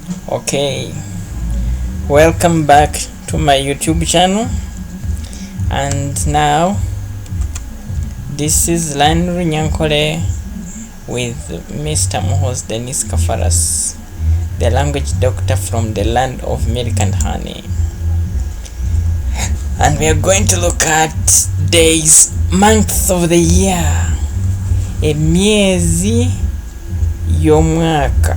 Okay, welcome back to my YouTube channel, and now this is Runyankole with Mr. Mohos Dennis Kafaras, the language doctor from the land of milk and honey. And we are going to look at days, months of the year, emyezi y'omwaka.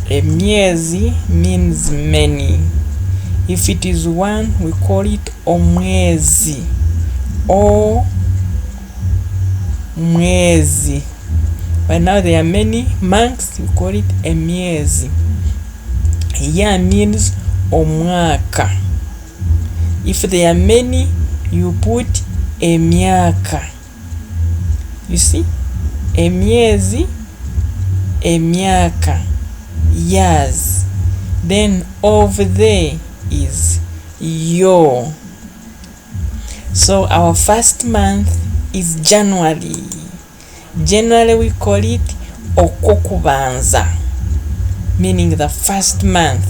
Emyezi means many. If it is one, we call it omwezi or mwezi. But now there are many months, we call it emyezi. Year means omwaka. If there are many, you put emyaka. You see? Emyezi, emyaka, years. Then over there is yo. So our first month is January. January we call it okokubanza, meaning the first month.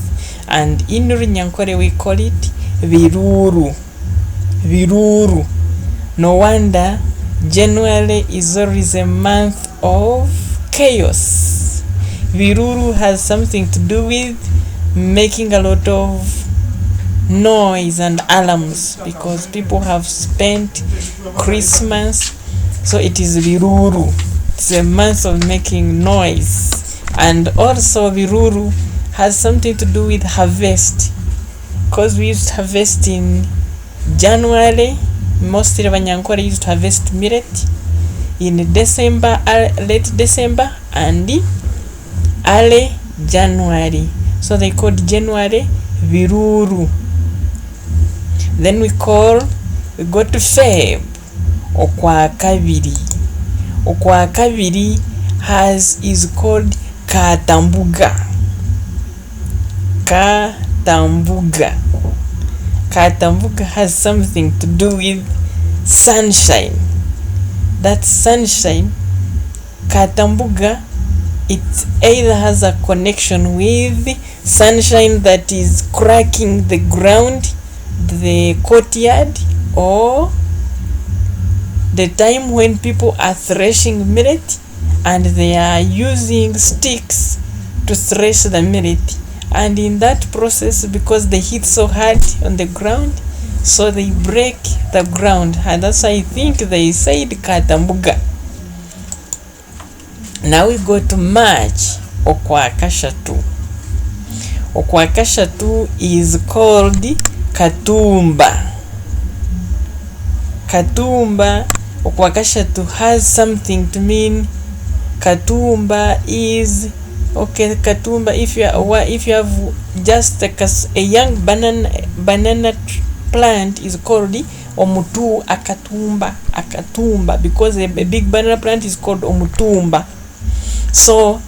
And in Runyankole we call it viruru. Viruru. No wonder January is always a month of chaos. Viruru has something to do with making a lot of noise and alarms because people have spent Christmas, so it is viruru. It's a month of making noise. And also viruru has something to do with harvest, because we used to harvest in January. Mostly Runyankole used to harvest millet in December, late December and early January. So they called January viruru. Then we go to Feb, okwakabiri. Okwakabiri is called katambuga. Katambuga. Katambuga has something to do with sunshine. That sunshine, katambuga, it either has a connection with sunshine that is cracking the ground, the courtyard, or the time when people are threshing millet and they are using sticks to thresh the millet. And in that process, because they hit so hard on the ground, so they break the ground, and that's why I think they said katambuga. Now we go to March, okwakashatu. Okwakashatu is called katumba. Katumba, okwakashatu has something to mean. Katumba is katumba, if you have just a young banana plant, is called akatumba, because a big banana plant is called omutumba. So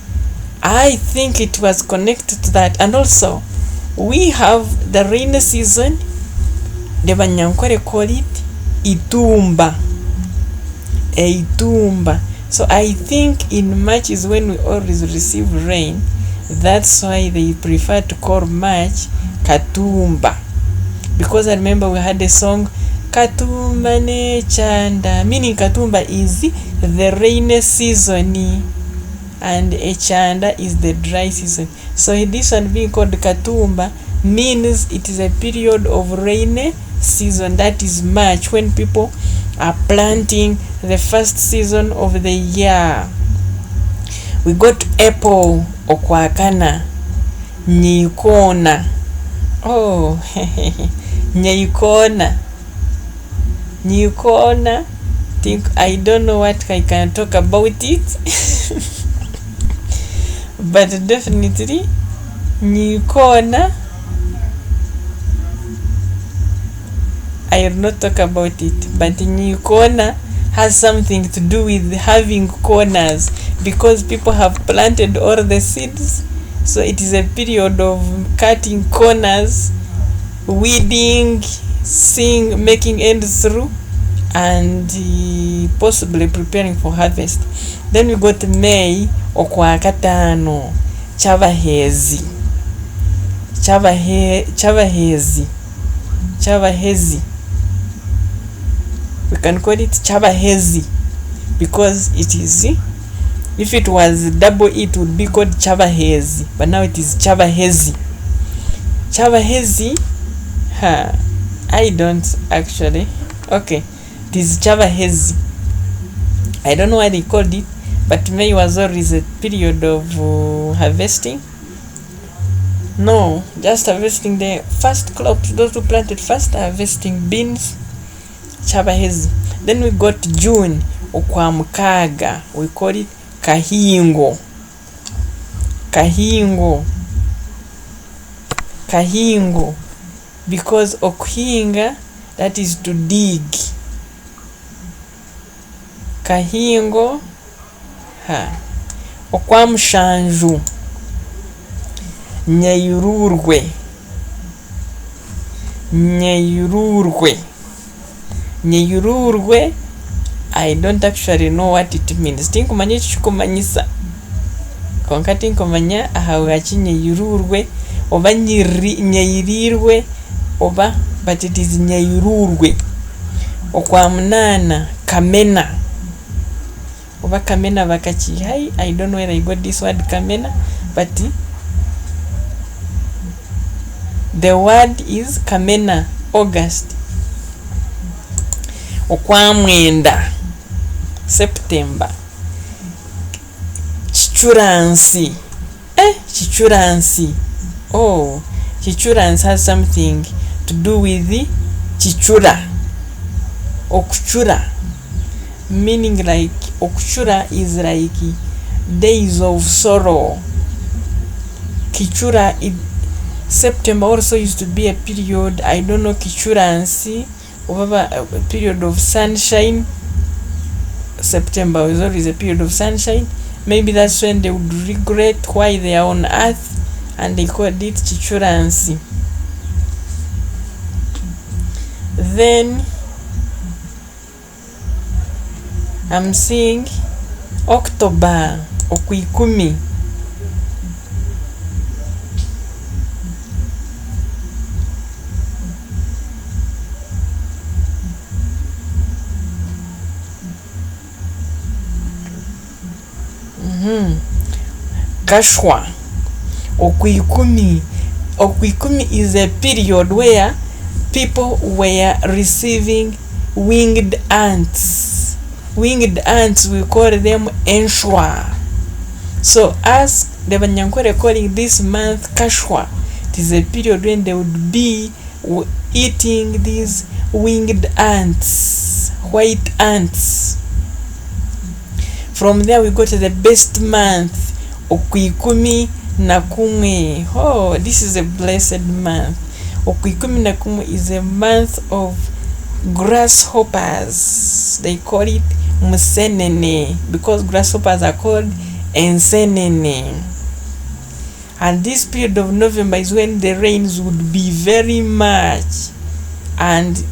I think it was connected to that. And also we have the rainy season, the Runyankole call it itumba. Itumba. So I think in March is when we always receive rain. That's why they prefer to call March katumba. Because I remember we had a song, Katumba ne chanda, meaning katumba is the rainy season and echanda is the dry season. So this one being called katumba means it is a period of rainy season, that is March, when people are planting the first season of the year. We got April, okwakana, nyikona. Oh, nyikona. Nyikona. I don't know what I can talk about it. But definitely nyikona, I will not talk about it, but new corner has something to do with having corners, because people have planted all the seeds, so it is a period of cutting corners, weeding, making ends through, and possibly preparing for harvest. Then we got May, okwakatano. cy'abahezi. We can call it cy'abahezi because it is, if it was double it would be called cy'abahezi, but now it is cy'abahezi. I don't actually. Okay, it is cy'abahezi. I don't know why they called it, but May was always a period of harvesting. No, just harvesting the first crops. Those who planted first harvesting beans. Cy'abahezi. Then we got June, okwamukaaga. We call it kahingo. Because okuhinga, that is to dig. Kahingo. Okwamushanju, nyeyururwe. I don't actually know what it means. Tinkumanya chikumanyisa. Konka tinkumanya ahawachi nyeyururwe oba nyeyirirwe oba, but it is nyeyururwe. Okwamunana kamena. Oba kamena bakachi. I don't know where I got this word kamena, but the word is kamena, August. Okwamwenda, September. Chichuransi. Chichuransi. Oh, chichuransi has something to do with the chichura. Okuchura. Meaning like okuchura is like days of sorrow. Kichura, September also used to be a period, I don't know, kichuransi, or a period of sunshine. September was always a period of sunshine. Maybe that's when they would regret why they are on earth and they called it chichuransi. Then I'm seeing October, Okuikumi. Kashwa, Okuikumi. Okuikumi is a period where people were receiving winged ants. Winged ants, we call them enshwa. So as the Runyankole calling this month Kashwa, it is a period when they would be eating these winged ants, white ants. From there we go to the best month, Okuikumi Nakumwe. Oh, this is a blessed month. Okuikumi Nakumwe is a month of grasshoppers. They call it Musenene because grasshoppers are called Ensenene. And this period of November is when the rains would be very much, and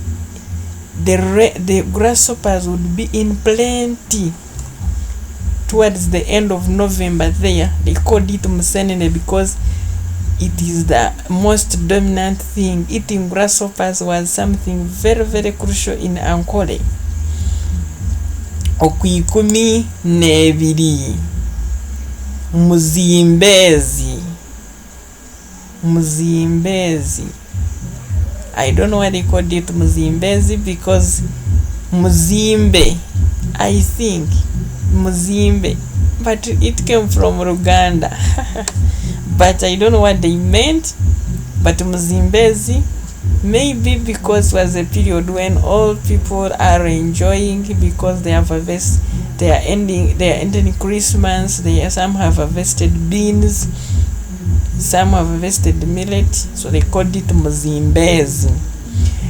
the grasshoppers would be in plenty. Towards the end of November there, they called it Musenene because it is the most dominant thing. Eating grasshoppers was something very, very crucial in Ankole. Okuikumi nebiri. Muzimbezi. I don't know why they called it Muzimbezi because Muzimbe, I think Muzimbe, but it came from Uganda. But I don't know what they meant. But Muzimbezi, maybe because it was a period when all people are enjoying because they have harvested, they are ending Christmas. Some have harvested beans, some have harvested millet, so they called it Muzimbezi.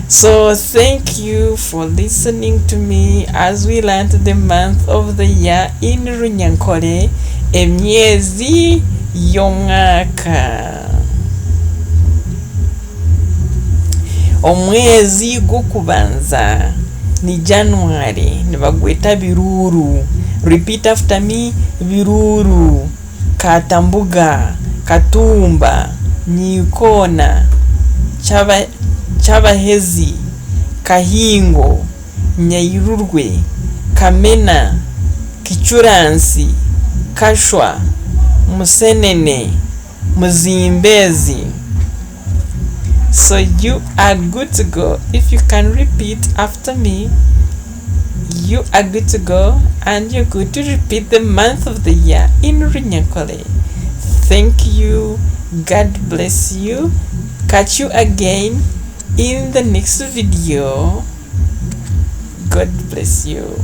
So thank you for listening to me as we learned the month of the year in Runyankole, emyezi y'omwaka. Omwezi gukubanza ni January, nibagweta biruru. Repeat after me: biruru, katambuga, Katumba, Nyikona, Chabahezi, Kahingo, Nyairurwe, Kamena, Kichuransi, Kashwa, Musenene, Muzimbezi. So you are good to go. If you can repeat after me, you are good to go, and you're good to repeat the month of the year in Runyankole. Thank you. God bless you. Catch you again in the next video. God bless you.